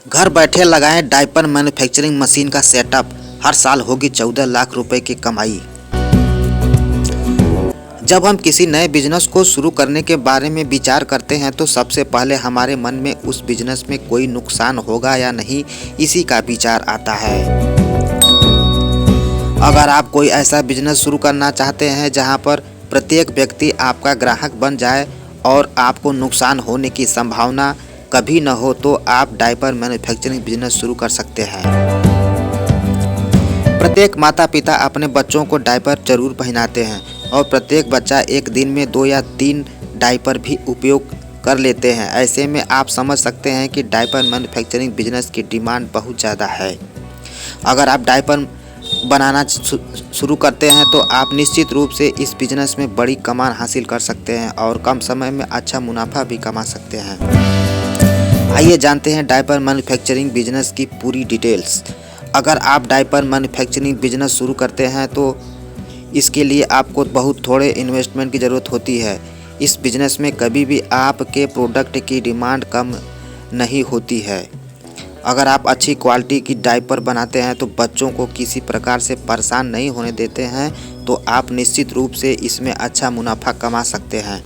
घर बैठे लगाएं डायपर मैन्युफैक्चरिंग मशीन का सेटअप, हर साल होगी 14 लाख रुपए की कमाई। जब हम किसी नए बिजनेस को शुरू करने के बारे में विचार करते हैं तो सबसे पहले हमारे मन में उस बिजनेस में कोई नुकसान होगा या नहीं, इसी का विचार आता है। अगर आप कोई ऐसा बिजनेस शुरू करना चाहते हैं जहां पर प्रत्येक व्यक्ति आपका ग्राहक बन जाए और आपको नुकसान होने की संभावना कभी न हो, तो आप डायपर मैन्युफैक्चरिंग बिजनेस शुरू कर सकते हैं। प्रत्येक माता पिता अपने बच्चों को डायपर जरूर पहनाते हैं और प्रत्येक बच्चा एक दिन में 2 या 3 डायपर भी उपयोग कर लेते हैं। ऐसे में आप समझ सकते हैं कि डायपर मैन्युफैक्चरिंग बिजनेस की डिमांड बहुत ज़्यादा है। अगर आप डायपर बनाना शुरू करते हैं तो आप निश्चित रूप से इस बिजनेस में बड़ी कमाई हासिल कर सकते हैं और कम समय में अच्छा मुनाफा भी कमा सकते हैं। आइए जानते हैं डायपर मैन्युफैक्चरिंग बिजनेस की पूरी डिटेल्स। अगर आप डायपर मैन्युफैक्चरिंग बिजनेस शुरू करते हैं तो इसके लिए आपको बहुत थोड़े इन्वेस्टमेंट की ज़रूरत होती है। इस बिजनेस में कभी भी आपके प्रोडक्ट की डिमांड कम नहीं होती है। अगर आप अच्छी क्वालिटी की डायपर बनाते हैं तो बच्चों को किसी प्रकार से परेशान नहीं होने देते हैं तो आप निश्चित रूप से इसमें अच्छा मुनाफा कमा सकते हैं।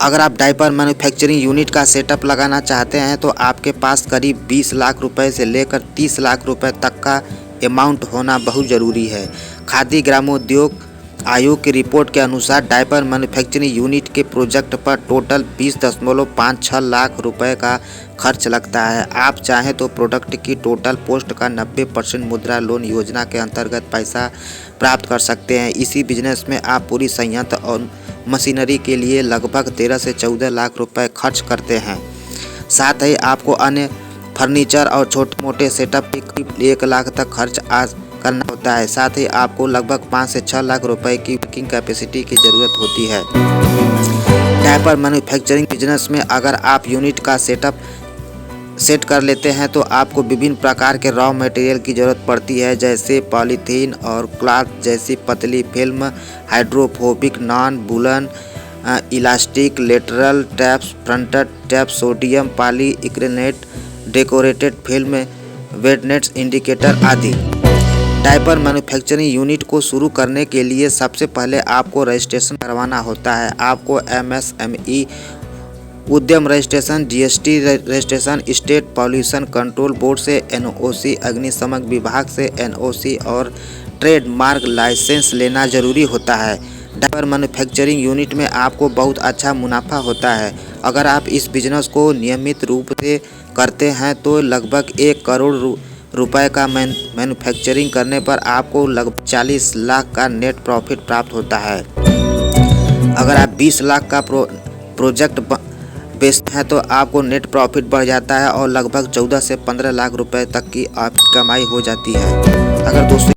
अगर आप डायपर मैन्युफैक्चरिंग यूनिट का सेटअप लगाना चाहते हैं तो आपके पास करीब 20 लाख रुपए से लेकर 30 लाख रुपए तक का अमाउंट होना बहुत ज़रूरी है। खादी ग्रामोद्योग आयोग की रिपोर्ट के अनुसार डायपर मैन्युफैक्चरिंग यूनिट के प्रोजेक्ट पर टोटल 20.56 लाख रुपए का खर्च लगता है। आप चाहें तो प्रोडक्ट की टोटल कॉस्ट का 90% मुद्रा लोन योजना के अंतर्गत पैसा प्राप्त कर सकते हैं। इसी बिजनेस में आप पूरी संयंत्र और मशीनरी के लिए लगभग 13 से 14 लाख रुपए खर्च करते हैं। साथ ही आपको अन्य फर्नीचर और छोटे मोटे सेटअप पे 1 लाख तक खर्च करना होता है। साथ ही आपको लगभग 5 से 6 लाख रुपए की वर्किंग कैपेसिटी की ज़रूरत होती है। डायपर मैन्युफैक्चरिंग बिजनेस में अगर आप यूनिट का सेट कर लेते हैं तो आपको विभिन्न प्रकार के रॉ मटेरियल की ज़रूरत पड़ती है, जैसे पॉलीथीन और क्लॉथ जैसी पतली film, hydrophobic non woollen elastic lateral tapes, fronted tape, sodium polyacrylate, decorated film, wetness indicator आदि। डायपर मैन्युफैक्चरिंग यूनिट को शुरू करने के लिए सबसे पहले आपको रजिस्ट्रेशन करवाना होता है। आपको MSME उद्यम registration, GST registration, state pollution control board से NOC, अग्निशमन विभाग से NOC और ट्रेडमार्क लाइसेंस लेना जरूरी होता है। डायपर मैन्युफैक्चरिंग यूनिट में आपको बहुत अच्छा मुनाफा होता है। अगर आप इस बिजनेस को नियमित रूप से करते हैं तो लगभग 1 करोड़ रुपए का मैन्युफैक्चरिंग करने पर आपको लगभग 40 लाख का नेट प्रॉफिट प्राप्त होता है। अगर आप 20 लाख का प्रोजेक्ट बेचते हैं तो आपको नेट प्रॉफिट बढ़ जाता है और लगभग 14 से 15 लाख रुपए तक की आपकी कमाई हो जाती है। अगर दोस्तों